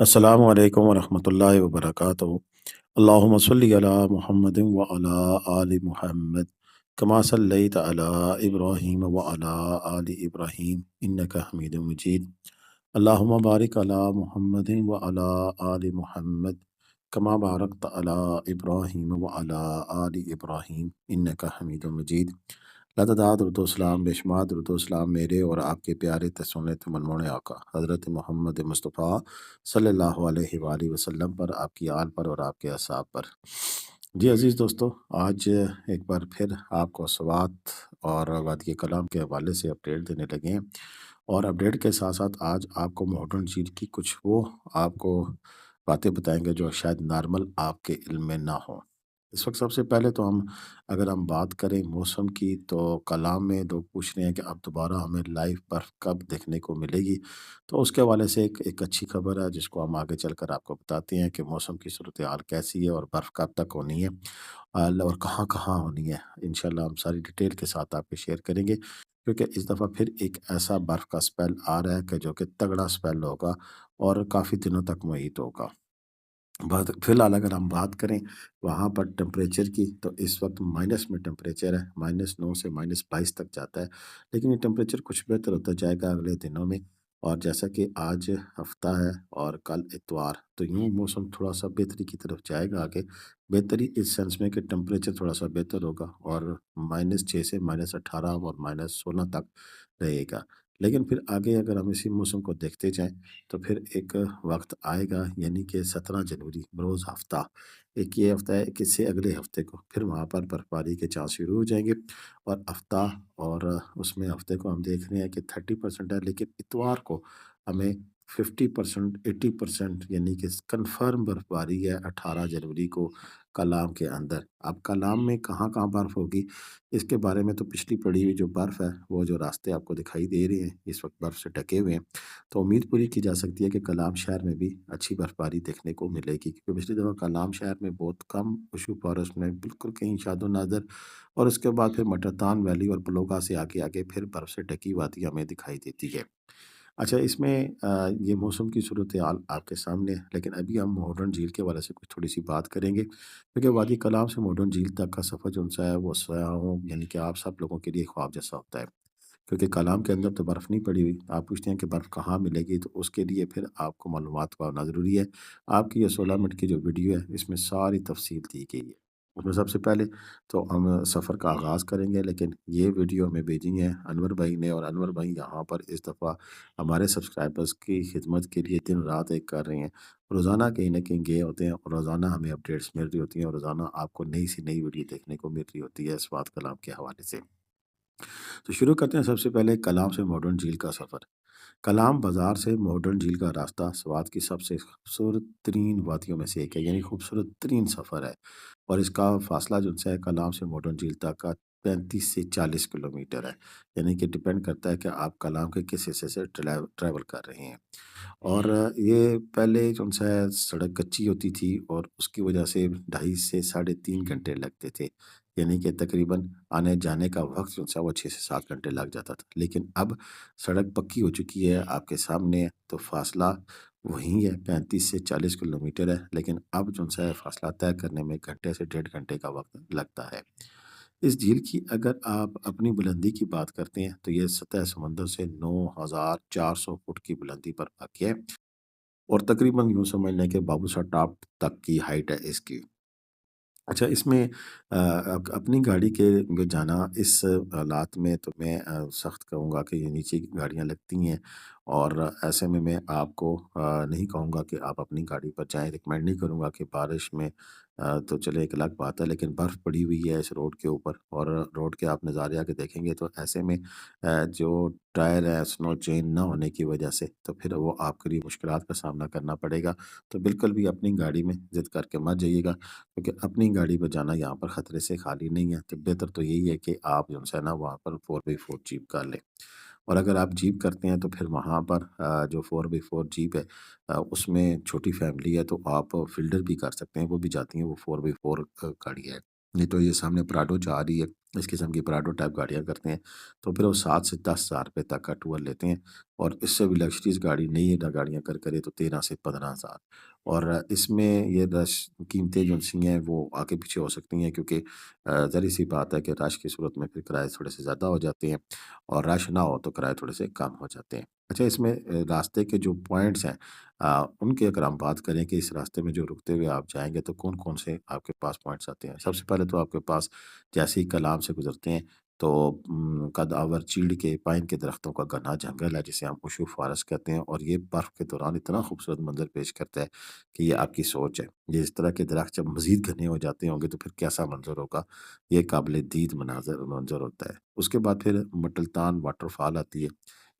अस्सलामु अलैकुम वरहमतुल्लाहि वबरकातुहू। अल्लाहुम्मा सल्लि अला मुहम्मदिन व अला आलि मुहम्मद कमा सल्लैता अला इब्राहीम व अला आलि इब्राहीम इन्नका हमीदुम मजीद। अल्लाहुम्मा बारिक अला मुहम्मदिन व अला आलि मुहम्मद कमा बारकता अला इब्राहीम व अला आलि इब्राहीम इन्नका हमीदुम मजीद। लतदात रुतुसलाम बेशुमार रुतुसलाम मेरे और आपके प्यारे तस्सुन्नत मनमोने आका हज़रत मोहम्मद मुस्तफ़ा सल्लल्लाहु अलैहि वसल्लम पर, आपकी आल पर और आपके असहाब पर। जी अज़ीज़ दोस्तों, आज एक बार फिर आपको सवात और वादी कलाम के हवाले से अपडेट देने लगे हैं। और अपडेट के साथ साथ आज आपको मॉडर्न चीज़ की कुछ वो आपको बातें बताएंगे जो शायद नॉर्मल आपके इल्म में ना हो। इस वक्त सबसे पहले तो अगर हम बात करें मौसम की, तो कलाम में लोग पूछ रहे हैं कि अब दोबारा हमें लाइव बर्फ़ कब देखने को मिलेगी। तो उसके हवाले से एक अच्छी खबर है जिसको हम आगे चलकर आपको बताते हैं कि मौसम की सूरत हाल कैसी है और बर्फ़ कब तक होनी है, और कहाँ-कहाँ होनी है। इंशाल्लाह हम सारी डिटेल के साथ आपको शेयर करेंगे, क्योंकि इस दफ़ा फिर एक ऐसा बर्फ़ का स्पेल आ रहा है कि जो कि तगड़ा स्पेल होगा और काफ़ी दिनों तक मुहीत होगा। बात फ़िलहाल अगर हम बात करें वहाँ पर टेम्परेचर की, तो इस वक्त माइनस में टेम्परेचर है, -9 से -22 तक जाता है। लेकिन ये टेम्परेचर कुछ बेहतर होता जाएगा अगले दिनों में। और जैसा कि आज हफ्ता है और कल इतवार, तो यूँ मौसम थोड़ा-सा बेहतरी की तरफ जाएगा आगे। बेहतरी इस सेंस में कि टेम्परेचर थोड़ा-सा बेहतर होगा और -6 से -18 और -16 तक रहेगा। लेकिन फिर आगे अगर हम इसी मौसम को देखते जाएँ, तो फिर एक वक़्त आएगा, यानी कि 17 जनवरी बरोज़ हफ़्ता, एक ये हफ़्ता है कि इससे अगले हफ़्ते को फिर वहाँ पर बर्फ़बारी के चांस शुरू हो जाएँगे। और हफ़्ता और उसमें हफ़्ते को हम देख रहे हैं कि 30% है, लेकिन इतवार को हमें 50% 80% यानी कि कन्फ़र्म बर्फ़बारी है 18 जनवरी को कलाम के अंदर। अब कलाम में कहाँ-कहाँ बर्फ़ होगी, इसके बारे में तो पिछली पड़ी हुई जो बर्फ़ है, वो जो रास्ते आपको दिखाई दे रहे हैं, इस वक़्त बर्फ़ से ढके हुए हैं। तो उम्मीद पूरी की जा सकती है कि कलाम शहर में भी अच्छी बर्फ़बारी देखने को मिलेगी, क्योंकि पिछली दफ़ा कलाम शहर में बहुत कम ओशु बारिश में बिल्कुल कहीं शादो नाज़र, और उसके बाद फिर मटरतान वैली और बलोगा से आगे-आगे फिर बर्फ़ से ढकी वादी हमें दिखाई देती है। अच्छा, इसमें ये मौसम की सूरत-ए-हाल आपके सामने है, लेकिन अभी हम मॉडर्न झील के हवाले से कुछ थोड़ी-सी बात करेंगे, क्योंकि वादी कलाम से मॉडर्न झील तक का सफ़र जो-सा है वो सयाहों यानी कि आप सब लोगों के लिए ख्वाब जैसा होता है। क्योंकि कलाम के अंदर तो बर्फ़ नहीं पड़ी हुई। आप पूछते हैं कि बर्फ़ कहाँ मिलेगी, तो उसके लिए फिर आपको मालूमात का होना ज़रूरी है। आपकी ये 16 मिनट की जो वीडियो है, इसमें सारी तफ़सील दी गई है। उसमें सबसे पहले तो हम सफ़र का आगाज़ करेंगे, लेकिन ये वीडियो हमें भेजी है अनवर भाई ने, और अनवर भाई यहाँ पर इस दफ़ा हमारे सब्सक्राइबर्स की खिदमत के लिए दिन-रात एक कर रहे हैं। रोज़ाना कहीं न कहीं गए होते हैं और रोज़ाना हमें अपडेट्स मिल रही होती हैं, और रोज़ाना आपको नई से नई वीडियो देखने को मिल रही होती है स्वात कलाम के हवाले से। तो शुरू करते हैं सबसे पहले कलाम से मॉडर्न झील का सफ़र। कलाम बाज़ार से मॉडर्न झील का रास्ता स्वात की सबसे खूबसूरत तरीन वादियों में से एक है, यानी खूबसूरत तरीन सफ़र है। और इसका फ़ासला जो है कलाम से मॉडर्न झील तक का 35 से 40 किलोमीटर है। यानी कि डिपेंड करता है कि आप कलाम के किस हिस्से से ट्रैवल कर रहे हैं। और ये पहले जो है सड़क कच्ची होती थी, और उसकी वजह से 2.5 से साढ़े 3 घंटे लगते थे। यानी कि तकरीबन आने-जाने का वक़्त जो है वो 6 से 7 घंटे लग जाता था। लेकिन अब सड़क पक्की हो चुकी है, आपके सामने है, तो फ़ासला वही है, 35 से 40 किलोमीटर है। लेकिन अब जो है फ़ासला तय करने में घंटे से डेढ़ घंटे का वक़्त लगता है। इस झील की अगर आप अपनी बुलंदी की बात करते हैं, तो ये सतह समंदर से 9,400 फुट की बुलंदी पर वाक़या है, और तकरीबन यूँ समझ लें कि बाबूसा टाप तक की हाइट है इसकी। अच्छा, इसमें अपनी गाड़ी के में जाना इस हालात में तो मैं सख्त कहूँगा कि ये नीचे की गाड़ियाँ लगती हैं, और ऐसे में मैं आपको नहीं कहूँगा कि आप अपनी गाड़ी पर जाएँ, रिकमेंड नहीं करूँगा कि बारिश में तो चले एक अलग बात है, लेकिन बर्फ़ पड़ी हुई है इस रोड के ऊपर, और रोड के आप नज़ारे आके देखेंगे, तो ऐसे में जो टायर है स्नो चेन ना होने की वजह से, तो फिर वो आपके लिए मुश्किलात का सामना करना पड़ेगा। तो बिल्कुल भी अपनी गाड़ी में ज़िद करके मत जाइएगा, क्योंकि अपनी गाड़ी पर जाना यहाँ पर ख़तरे से खाली नहीं है। तो बेहतर तो यही है कि आप जो है ना वहाँ पर 4x4 जीप कर लें। और अगर आप जीप करते हैं, तो फिर वहाँ पर जो 4x4 जीप है, उसमें छोटी फैमिली है, तो आप फ़िल्डर भी कर सकते हैं, वो भी जाती हैं, वो 4x4 गाड़ी है। नहीं तो ये सामने प्राडो जा रही है, इस किस्म की पराडो टाइप गाड़ियाँ करते हैं, तो फिर वो 7 से 10 हज़ार रुपए तक का टूर लेते हैं और इससे भी लग्ज़रीज़ गाड़ी नई गाड़ियाँ करे तो 13 से 15,000 और इसमें ये रश कीमतें जो-सी हैं वो आगे पीछे हो सकती हैं क्योंकि ज़ाहिर-सी बात है कि रश की सूरत में फिर किराए थोड़े से ज़्यादा हो जाते हैं और रश ना हो तो किराए थोड़े से कम हो जाते हैं। अच्छा इसमें रास्ते के जो पॉइंट्स हैं उनकी अगर हम बात करें कि इस रास्ते में जो रुकते हुए आप जाएँगे तो कौन-कौन से आपके पास पॉइंट्स आते हैं? सबसे पहले तो आपके पास जैसे ही कलाम से गुज़रते हैं तो कदावर चीड़ के पाइन के दरख्तों का घना जंगल है जिसे हम उशूफ़ फ़ॉरेस्ट कहते हैं और ये बर्फ़ के दौरान इतना खूबसूरत मंज़र पेश करता है कि ये आपकी सोच है। ये इस तरह के दरख्त जब मज़ीद घने हो जाते होंगे तो फिर कैसा मंज़र होगा, ये काबिल-ए-दीद मंज़र होता है। उसके बाद फिर मटलतान वाटरफॉल आती है।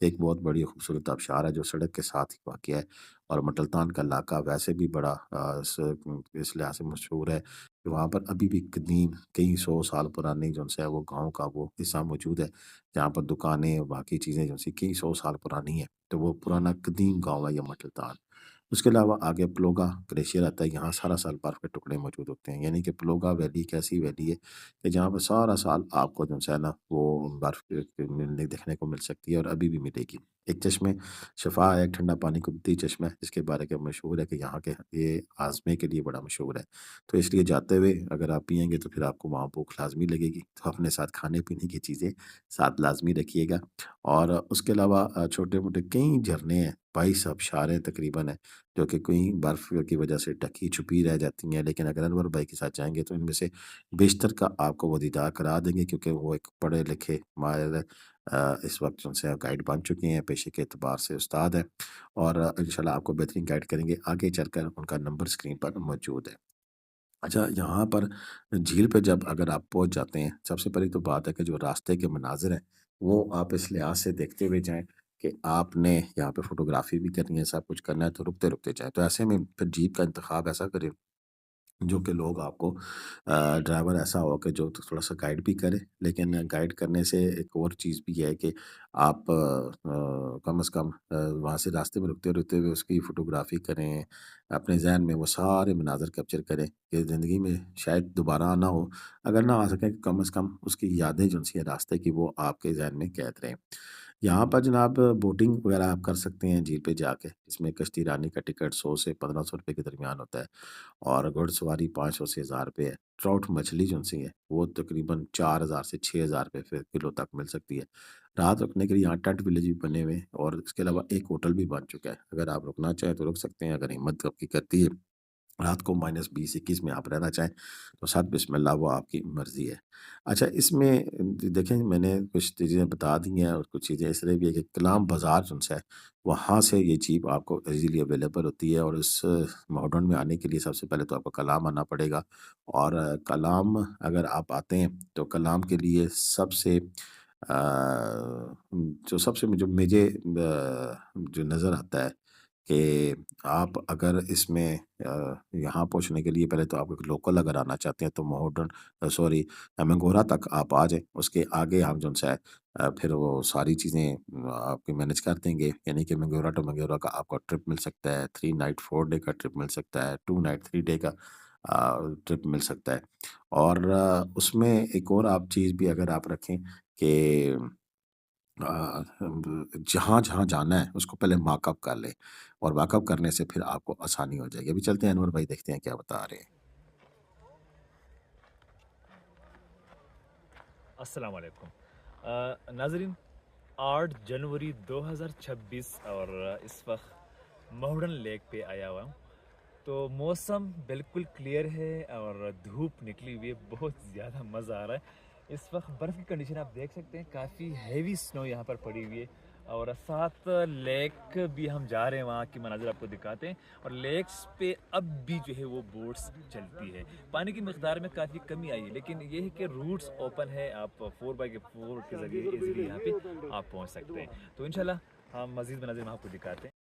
एक बहुत बड़ी खूबसूरत आबशार है जो सड़क के साथ ही वाक़या है और मटलतान का इलाका वैसे भी बड़ा इस लिहाज से मशहूर है कि वहाँ पर अभी भी कदीम कई 100 साल पुरानी जो-सा है वो गाँव का वो हिस्सा मौजूद है, जहाँ पर दुकानें बाकी चीज़ें जो-सी कई 100 साल पुरानी हैं, तो वो पुराना कदीम गाँव है ये मटलतान। उसके अलावा आगे प्लोगा ग्लेशियर आता है, यहाँ सारा साल बर्फ़ के टुकड़े मौजूद होते हैं, यानी कि प्लोगा वैली एक ऐसी वैली है कि जहाँ पे सारा साल आपको जो है ना वो बर्फ़ मिलने देखने को मिल सकती है और अभी भी मिलेगी। एक चश्मे शफ़ा है, एक ठंडा पानी कुदरती चश्मा है, जिसके बारे में मशहूर है कि यहाँ के ये आज़मे के लिए बड़ा मशहूर है। तो इसलिए जाते हुए अगर आप पिएँगे तो फिर आपको वहाँ भूख लाज़मी लगेगी, तो अपने साथ खाने-पीने की चीज़ें साथ लाज़मी रखिएगा। और उसके अलावा छोटे-मोटे कई झरने हैं, 22 आबशारें तकरीबन हैं, जो कि कहीं बर्फ़ की वजह से ढकी-छुपी रह जाती हैं, लेकिन अगर अनवर भाई के साथ जाएँगे तो इनमें से बेशतर का आपको वो दीदार करा देंगे क्योंकि वो एक पढ़े-लिखे माहिर इस वक़्त जो उनसे गाइड बन चुके हैं, पेशे के एतबार से उस्ताद हैं और इंशाल्लाह आपको बेहतरीन गाइड करेंगे। आगे चलकर उनका नंबर स्क्रीन पर मौजूद है। अच्छा, यहाँ पर झील पे जब अगर आप पहुँच जाते हैं, सबसे पहली तो बात है कि जो रास्ते के मनाज़िर हैं, वो आप इस लिहाज़ से देखते हुए जाएँ कि आपने यहाँ पे फ़ोटोग्राफ़ी भी करनी है, सब कुछ करना है, तो रुकते-रुकते जाएँ। तो ऐसे में फिर जीप का इंतख़ाब ऐसा करें जो कि लोग आपको ड्राइवर ऐसा हो कि जो थोड़ा-सा गाइड भी करे, लेकिन गाइड करने से एक और चीज़ भी है कि आप कम से कम वहाँ से रास्ते में रुकते-रुकते हुए उसकी फ़ोटोग्राफ़ी करें, अपने ज़हन में वो सारे मनाज़र कैप्चर करें कि ज़िंदगी में शायद दोबारा ना हो, अगर ना आ सके कम से कम उसकी यादें जो-सी हैं रास्ते की वो आपके ज़हन में कैद रहें। यहाँ पर जनाब बोटिंग वगैरह आप कर सकते हैं झील पे जाके, इसमें कश्तीरानी का टिकट 100 से 1500 रुपए के दरमियान होता है। और घुड़सवारी 500 से 1000 रुपए है। ट्राउट मछली जो-सी है, वो तकरीबन 4000 से 6000 रुपए फिर किलो तक मिल सकती है। रात रुकने के लिए यहाँ टेंट विलेज भी बने हुए हैं और इसके अलावा एक होटल भी बन चुका है। अगर आप रुकना चाहें तो रुक सकते हैं, अगर हिम्मत आपकी करती है रात को -20-21 में आप रहना चाहें, तो साथ बिस्मिल्लाह वो आपकी मर्ज़ी है। अच्छा इसमें देखें मैंने कुछ चीज़ें बता दी हैं और कुछ चीज़ें इस तरह भी है कि कलाम बाज़ार जो है, वहाँ से ये जीप आपको ईज़िली अवेलेबल होती है और इस मॉडर्न में आने के लिए सबसे पहले तो आपको कलाम आना पड़ेगा और कलाम अगर आप आते हैं, तो कलाम के लिए सबसे जो सबसे जो नज़र आता है कि आप अगर इसमें यहाँ पहुँचने के लिए पहले तो आप एक लोकल अगर आना चाहते हैं तो सॉरी मेंगोरा तक आप आ जाएँ। उसके आगे हम जो-सा है फिर वो सारी चीज़ें आपकी मैनेज कर देंगे। यानी कि मेंगोरा टू मेंगोरा का आपको ट्रिप मिल सकता है, 3 नाइट 4 डे का ट्रिप मिल सकता है, 2 नाइट 3 डे का ट्रिप मिल सकता है। और उसमें एक और आप चीज़ भी अगर आप रखें कि जहाँ-जहाँ जाना है उसको पहले मार्कअप कर लें और मार्कअप करने से फिर आपको आसानी हो जाएगी। अभी चलते हैं अनवर भाई देखते हैं क्या बता रहे हैं। अस्सलाम वालेकुम। नाज़रीन, 8 जनवरी 2026 और इस वक्त महुडन लेक पे आया हुआ हूँ। तो मौसम बिल्कुल क्लियर है और धूप निकली हुई है, बहुत ज़्यादा मज़ा आ रहा है। इस वक्त बर्फ़ की कंडीशन आप देख सकते हैं, काफ़ी हैवी स्नो यहाँ पर पड़ी हुई है और साथ लेक भी हम जा रहे हैं, वहाँ की मनाज़िर आपको दिखाते हैं। और लेक्स पे अब भी जो है वो बोट्स चलती है। पानी की मिक़दार में काफ़ी कमी आई है, लेकिन ये है कि रूट्स ओपन है, आप 4x4 के ज़रिए ईज़िली यहाँ पे आप पहुँच सकते हैं। तो इंशाल्लाह हम मज़ीद मनाज़िर में आपको दिखाते हैं।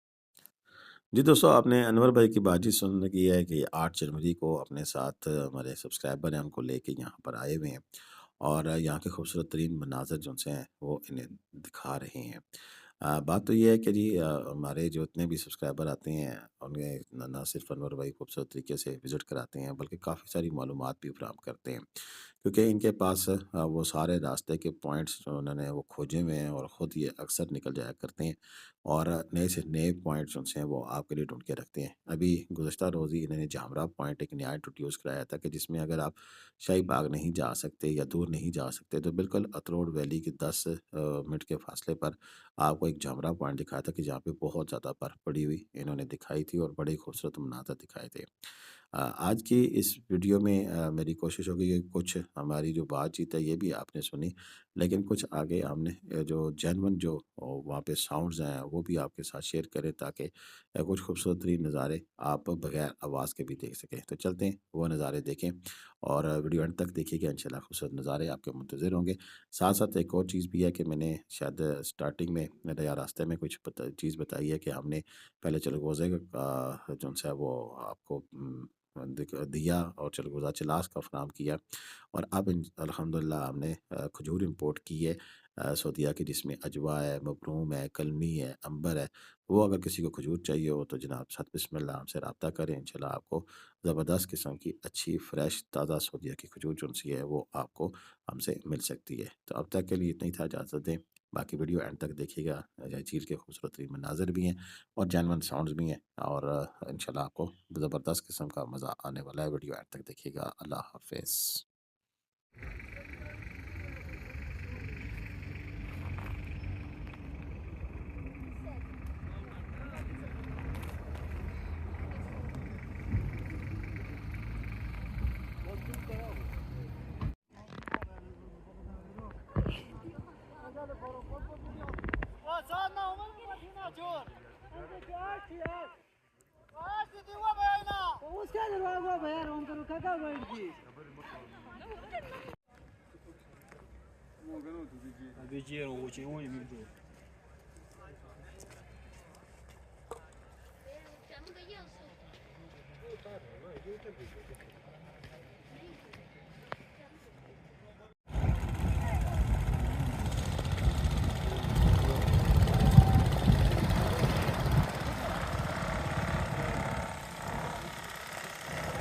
जी दोस्तों, आपने अनवर भाई की बातचीत सुन की है कि 8 जनवरी को अपने साथ हमारे सब्सक्राइबर हैं उनको लेके यहाँ पर आए हुए हैं और यहाँ के खूबसूरत तरीन मनाज़र जो-से हैं वो इन्हें दिखा रहे हैं। बात तो ये है कि जी हमारे जो इतने भी सब्सक्राइबर आते हैं उन्हें ना सिर्फ़ अनवर भाई खूबसूरत तरीके से विज़िट कराते हैं बल्कि काफ़ी सारी मालूमात भी फ़राहम करते हैं। क्योंकि इनके पास वो सारे रास्ते के पॉइंट्स जो उन्होंने वो खोजे हुए हैं और ख़ुद ये अक्सर निकल जाया करते हैं और नए से नए पॉइंट्स उनसे वो आपके लिए ढूंढ के रखते हैं। अभी गुज़श्ता रोज़ ही इन्होंने जामरा पॉइंट एक नया इंट्रोड्यूस कराया था कि जिसमें अगर आप शाही बाग नहीं जा सकते या दूर नहीं जा सकते तो बिल्कुल अतरोड़ वैली के 10 मिनट के फासले पर आपको एक जामरा पॉइंट दिखाया था कि जहाँ पे बहुत ज़्यादा बर्फ़ पड़ी हुई इन्होंने दिखाई थी और बड़े खूबसूरत मनाज़र दिखाए थे। आज की इस वीडियो में मेरी कोशिश होगी कि कुछ हमारी जो बातचीत है ये भी आपने सुनी, लेकिन कुछ आगे हमने जो जेन्युइन जो वहाँ पे साउंड्स हैं वो भी आपके साथ शेयर करें ताकि कुछ खूबसूरत तरीन नज़ारे आप बगैर आवाज़ के भी देख सकें। तो चलते हैं वो नज़ारे देखें और वीडियो एंड तक देखिएगा, इंशाल्लाह खूबसूरत नज़ारे आपके मुंतज़िर होंगे। साथ-साथ एक और चीज़ भी है कि मैंने शायद स्टार्टिंग में या रास्ते में कुछ चीज़ बताई है कि हमने पहले चलगोज़े का जो-सा है वो आपको दिया और चलगोज़ा चलास का फ़राहम किया और अब अल्हम्दुलिल्लाह हमने खजूर इम्पोर्ट की है सऊदीया की, जिसमें अजवा है, मबरूम है, कलमी है, अंबर है। वो अगर किसी को खजूर चाहिए हो तो जनाब साथ बिस्मिल्लाह हमसे रब्ता करें, इंशाल्लाह आपको ज़बरदस्त किस्म की अच्छी फ्रेश ताज़ा सऊदीया की खजूर जो-सी है वो आपको हमसे मिल सकती है। तो अब तक के लिए इतना ही था, इजाज़त दें। बाकी वीडियो एंड तक देखिएगा, झील के खूबसूरत तरीन मनाज़िर भी हैं और जेन्युइन साउंड्स भी हैं और इंशाल्लाह आपको ज़बरदस्त किस्म का मज़ा आने वाला है। वीडियो एंड तक देखिएगा। अल्लाह हाफ़िज़।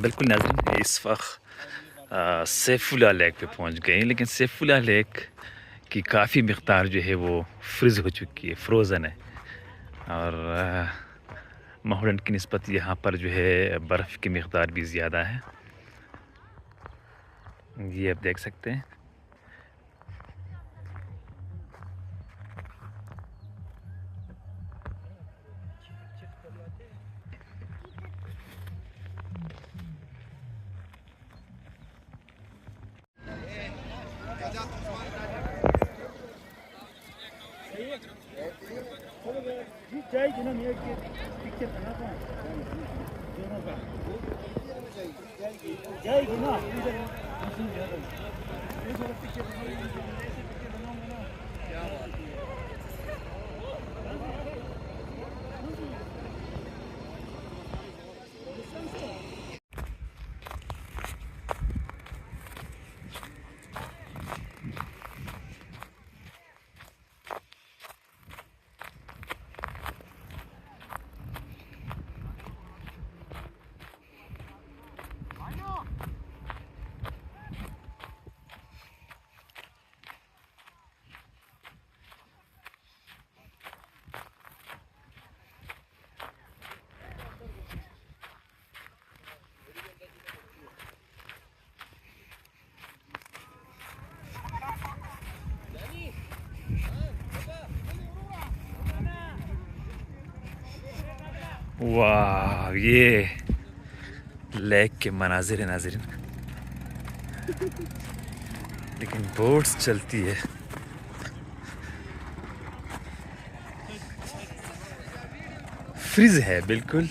बिल्कुल नाज़रीन, इस वक्त सैफुल्ला लेक पे पहुंच गए हैं, लेकिन सैफुल्ला लेक की काफ़ी मिक़दार जो है वो फ्रीज़ हो चुकी है, फ्रोज़न है और माहौल की निस्बत यहाँ पर जो है बर्फ़ की मिक़दार भी ज़्यादा है। ये आप देख सकते हैं। वाह, ये लेक के मनाज़िर है नाज़रीन, लेकिन बोट्स चलती है। फ्रीज है बिल्कुल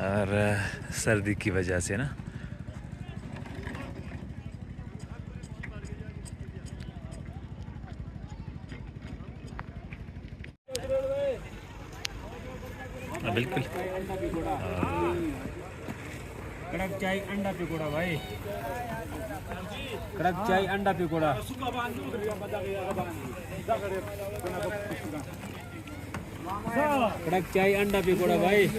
और सर्दी की वजह से ना बिल्कुल। कड़क चाय अंडा पकौड़ा भाई, कड़क चाय अंडा पकौड़ा। कड़क चाय अंडा पकौड़ा भाई।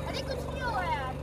अरे कुछ नहीं हुआ यार।